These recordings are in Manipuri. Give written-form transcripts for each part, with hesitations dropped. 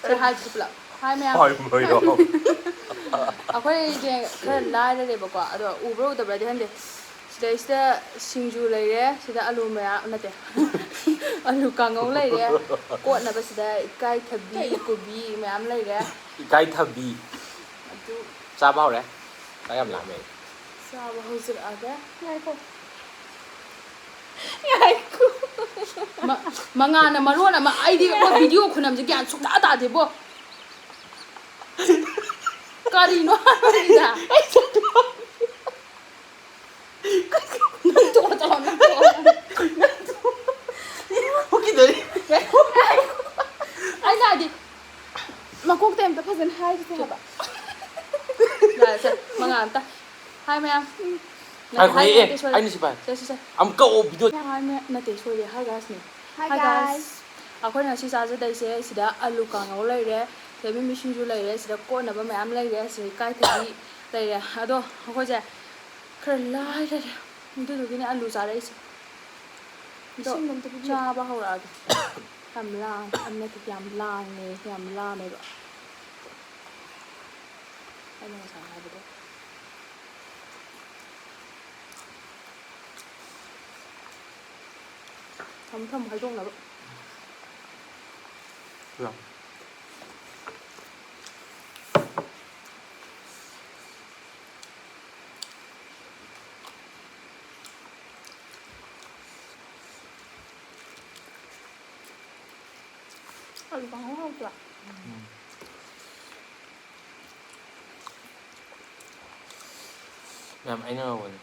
จะให้ปุ๊บละให้แม่ ปล่อยมือโยม ꯑꯩꯈꯣꯏꯁꯦ ꯈꯔ ꯂꯥꯏꯔꯦꯕꯀꯣ ꯑꯗꯣ ꯎꯕ꯭ꯔꯥ ꯎꯗꯕ꯭ꯔꯗꯤ ꯈꯪꯗꯦ ꯁꯤꯗꯩꯁꯤꯗ ꯁꯤꯡꯖꯨ ꯂꯩꯔꯦ ꯁꯤꯗ ꯑꯂꯨ ꯃꯌꯥꯝ ꯅꯠꯇꯦ ꯑꯂꯨ ꯀꯥꯡꯉꯧ ꯂꯩꯔꯦ ꯀꯣꯠꯅꯕꯁꯤꯗ ꯏꯀꯥꯏꯊꯕꯤ ꯀꯣꯕꯤ ꯃꯌꯥꯝ ꯂꯩꯔꯦ ꯏꯀꯥꯏꯊꯕꯤ ꯑꯗꯨ ꯆꯥꯕ ꯍꯧꯔꯦ ꯆꯥꯛ ꯌꯥꯝ ꯂꯥꯝꯃꯦ ꯆꯥꯕ ꯍꯧꯖꯔꯛꯑꯒ ꯉꯥꯏꯈꯣ ꯉꯥꯏꯈꯣ ꯃꯉꯥꯟꯅ ꯃꯔꯣꯟ ꯑꯃ ꯑꯩꯗꯤ ꯑꯩꯈꯣꯏ ꯚꯤꯗꯤꯑꯣ ꯈꯨꯅꯝꯁꯦ ꯒ꯭ꯌꯥꯟ ꯁꯨꯡꯇꯥ ꯇꯥꯗꯦꯕꯣ ꯀꯔꯤꯅꯣ ꯍꯥꯏꯕꯅꯤꯗ ꯑꯩꯅ ꯍꯥꯏꯗꯤ ꯃꯀꯣꯛꯇ ꯑꯝꯇ ꯐꯖꯅ ꯍꯥꯏꯒꯦ ꯍꯥꯏꯕ ꯌꯥꯔꯦꯁꯦ ꯃꯉꯥ ꯑꯝꯇ ꯍꯥꯏ ꯃꯌꯥꯝ ꯑꯩꯅ ꯁꯤ ꯄꯥꯏ ꯑꯃꯨꯛ ꯀꯛꯑꯣ ꯚꯤꯗꯤꯑꯣ ꯅꯠꯇꯦ ꯁꯣꯏꯔꯦ ꯍꯥꯏ ꯒꯥꯏꯁꯅꯦ ꯍꯥꯏ ꯒꯥꯏꯁ ꯑꯩꯈꯣꯏꯅ ꯉꯁꯤ ꯆꯥꯖꯗꯣꯏꯁꯦ ꯁꯤꯗ ꯑꯂꯨ ꯀꯥꯡꯉꯧ ꯂꯩꯔꯦ ꯁꯤꯗ ꯃꯤꯃꯤ ꯁꯤꯡꯖꯨ ꯂꯩꯔꯦ ꯁꯤꯗ ꯀꯣꯠꯅꯕ ꯃꯌꯥꯝ ꯂꯩꯔꯦ ꯁꯤꯗ ꯏꯀꯥꯏꯊꯕꯤ ꯂꯩꯔꯦ ꯑꯗꯣ ꯑꯩꯈꯣꯏꯁꯦ ꯈꯔ ꯂꯥꯏꯔꯔꯦ ꯑꯗꯨꯗꯨꯒꯤꯅꯦ ꯑꯂꯨ ꯆꯥꯔꯛꯏꯁꯦ ꯑꯗꯣ ꯆꯥꯕ ꯍꯧꯔꯛꯑꯒꯦ ꯌꯥꯝ ꯅꯠꯇꯦ ꯌꯥꯝ ꯂꯥꯡꯉꯦ ꯌꯥꯝ ꯂꯥꯝꯃꯦꯕ ꯑꯩꯅ ꯉꯁꯥꯏ ꯍꯥꯏꯕꯗꯣ ꯊꯝꯃꯨ ꯍꯥꯏꯗꯣꯛꯅꯕ ꯑꯂꯨ ꯀꯥꯡꯉꯧ ꯍꯥꯎꯇ꯭ꯔꯥ ꯃꯌꯥꯝ ꯑꯩꯅ ꯉꯧꯕꯅꯦ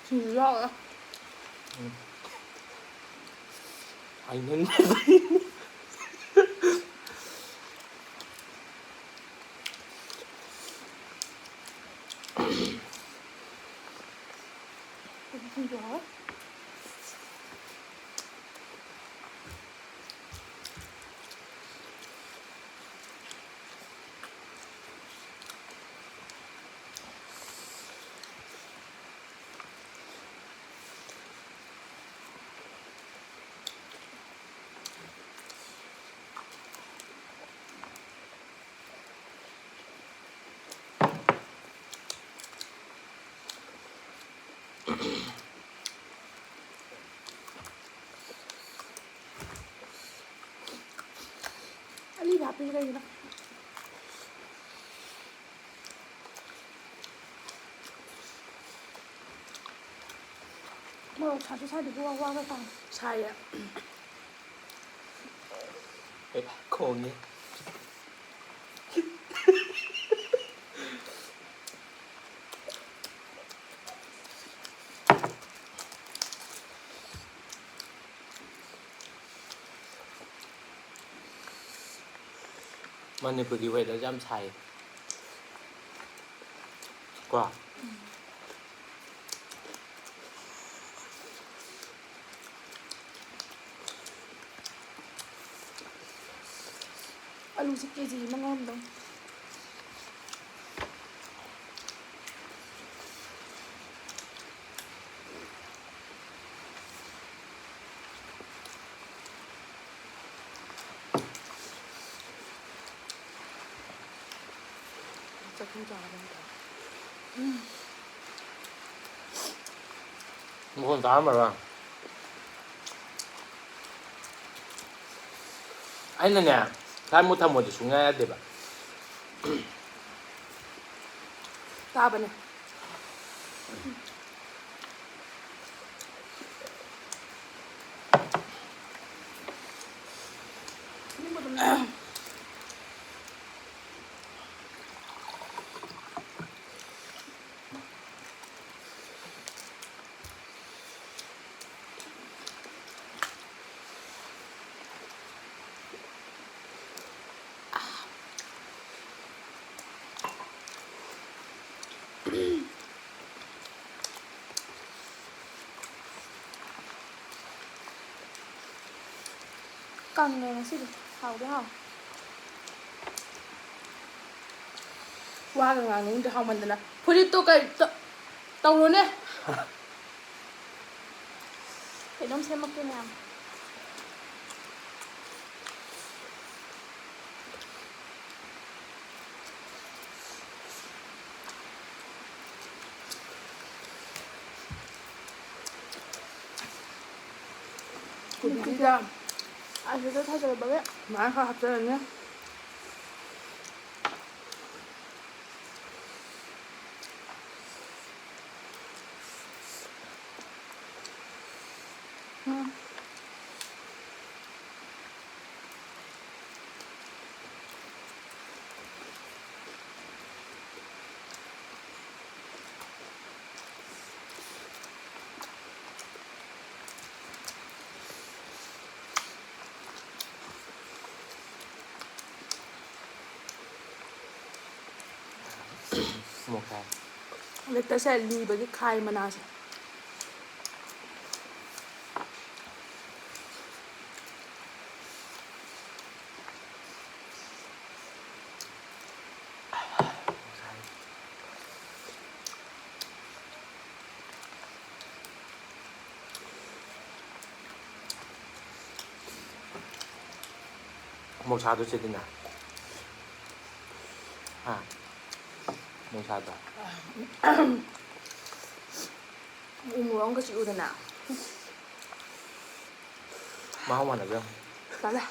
ꯁꯤꯡꯖꯨ ꯌꯥꯎꯔꯦ ꯁꯤꯡꯖꯨ ꯍꯥꯎꯋꯦ ꯑꯂꯤꯕ ꯍꯥꯞꯄꯤꯁꯦ ꯀꯩꯒꯤꯅꯣ ꯃꯣꯔꯣꯛ ꯁꯥꯁꯨ ꯁꯥꯏꯗꯕꯤ ꯋꯥꯒ ꯇꯥꯅꯤ ꯁꯥꯏꯌꯦ ꯈꯣꯡꯉꯦ ꯃꯅꯤꯄꯨꯔꯒꯤ ꯋꯦꯗꯔꯁꯦ ꯌꯥꯝ ꯁꯥꯏ ꯀꯣ ꯑꯂꯨꯁꯤ ꯀꯦꯖꯤ ꯑꯃ ꯉꯧꯔꯝꯗꯧꯅꯤ ꯆꯥꯛꯈꯨꯝ ꯆꯥꯕꯗ ꯃꯈꯣꯟ ꯇꯥꯔꯝꯃꯔꯣꯏ ꯑꯩꯅꯅꯦ ꯐ꯭ꯂꯥꯏꯠ ꯃꯣꯗ ꯊꯝꯃꯣꯗꯤ ꯁꯨꯡꯌꯥ ꯌꯥꯗꯦꯕ ꯇꯥꯕꯅꯦ ꯀꯪꯉꯦ ꯉꯁꯤꯗꯤ ꯍꯥꯎꯗꯤ ꯍꯥꯎꯋꯦ ꯋꯥꯒ ꯉꯥꯡꯅꯤꯡꯗ꯭ꯔꯦ ꯍꯥꯎꯃꯟꯗꯅ ꯐꯨꯔꯤꯠꯇꯣ ꯀꯩ ꯇꯧꯔꯣꯅꯦ ꯀꯩꯅꯣꯝ ꯁꯦꯝꯃꯛꯀꯦ ꯃꯌꯥꯝ ꯀꯨꯕꯤꯁꯤꯗ ꯑꯗꯨꯗ ꯊꯥꯖꯔꯕꯒꯦ ꯃꯥꯏ ꯈꯔ ꯍꯥꯞꯆꯔꯅꯤ Một cái. ꯂꯦꯛꯇꯁꯦ ꯂꯤꯕꯒꯤ ꯈꯥꯏ ꯃꯅꯥꯁꯦ Một sao tôi sẽ thế nào? À, một sao rồi. 우물 엉거지 우드나 Máu mà là không? 달라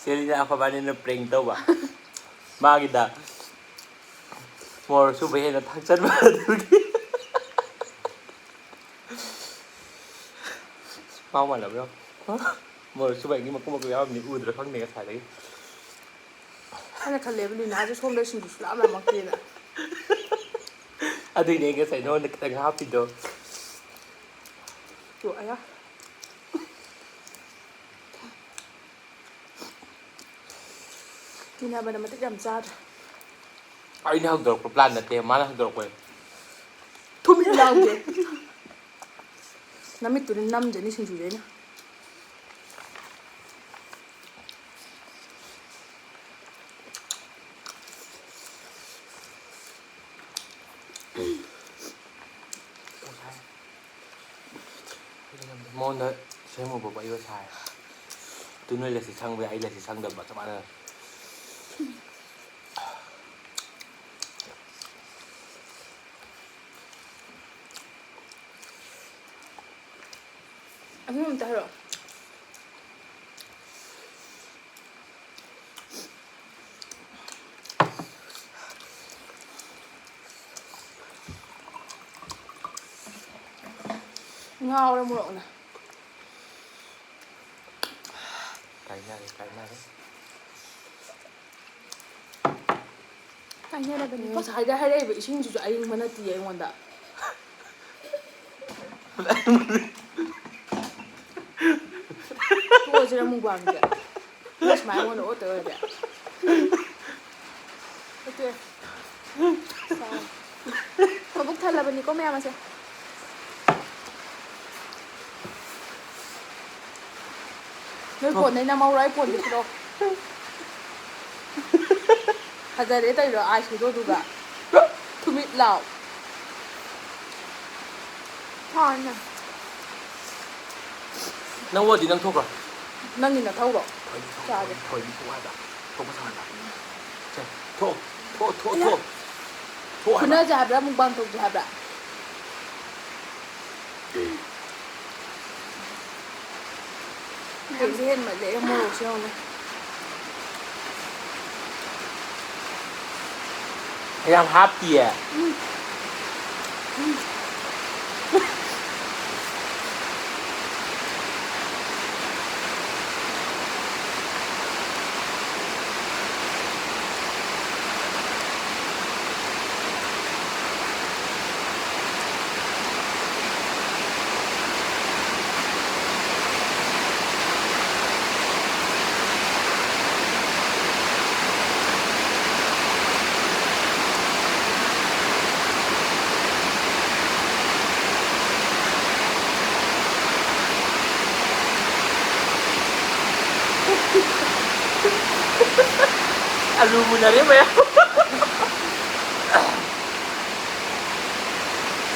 Selina ako ba nila prank daw ba? Bakit da? More subahin na taksan ba? Mau mà là không? More subahin nhưng mà cũng một cái áo mình ui được không này cái đấy. 하나 칼레브 리나즈 손들 신주 슬라마 막대나 À thì này cái sải nôn cái thằng happy đó. 좋아요 지나바다 맛 좀 짜다 Ai nào được một plan là tiền mà nó được rồi. 톰이 나오게 남이 뚜는 남자니 신주제나 Môn đấy, xem một bộ bẫy vào xài. Tôi nói là sẽ sang với ấy là sẽ sang được mà các bạn ơi. 아니면 따로 ngao ra mua nè Cái này đấy. Cái này là cái gì? 뭐 살다 하래 왜 신주주 아잉 만나 뒤에 온다 또지라 무광게 그래서 많이 오늘 어때야 돼 어때? 거북 탈라보니 꼬매야 마세요. 널 보내 나 마우라이 보내 싫어 하자래 따이러 아시도 누가 투밋 라우 Thôi nè. Nâng vô thì nâng thuốc rồi. năng thâu rồi Thôi đi thuốc ai bảo. Thuốc có sao bảo. Chơi, thuốc. Thuốc ai bảo. 그나 잡라 묵방통 잡라 làm gì hết mà để mua đồ siêu này Em happy à? Alumni ba yan?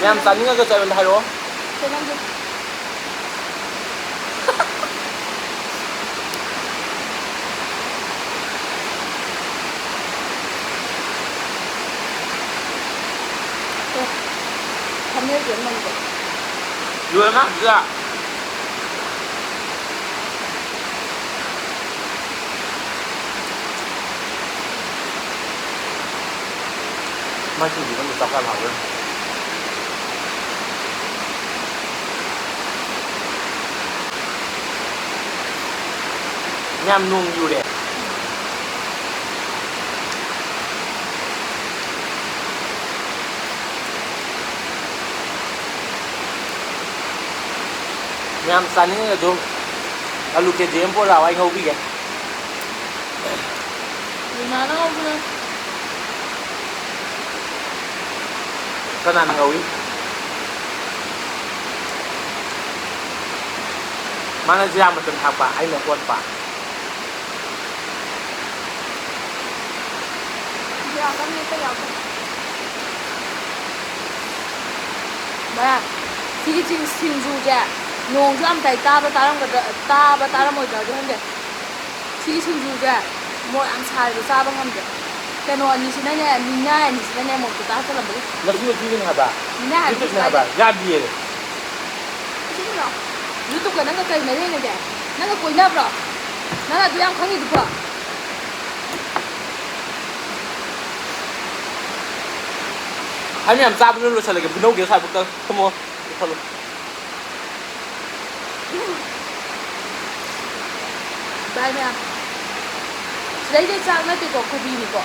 Ma'am, saan nga ka sa iwan halo? Thế làm gì? แล้วนะเสื้อมาถึงมันอยู่ซับกันเราเลยย่ำนุ่งอยู่เด็ดย่ำสันนี่ก็ดูเอาลูกเกดเจมพวกเราไอ้เขาพี่แก Gimana kau punya? Kanan ngawi. Mana dia meten apa? Ai nak kuat pak. Dia akan itu ya. Ba, sigi cing sinju je. Nong ju am tai ta ba mo ja ju han de. Sigi sinju je. Mo ang chai ba sa ba ngam de. Kano ni sina ne ni na ni sina ne mo ta sa la ba. Nak dia kiri ni apa? Ni na Itu ni apa? Jadi dia. Sini loh. YouTube ka nang ka kai mai ne de. Nang ka koi na bro. Nang ka du yang khangi du bro. Hai ni am sa pun lu salah ke bunuh ke saya bukan semua. Kalau Bye mẹ. Lấy cái trang nó thì có cô đi nè cô.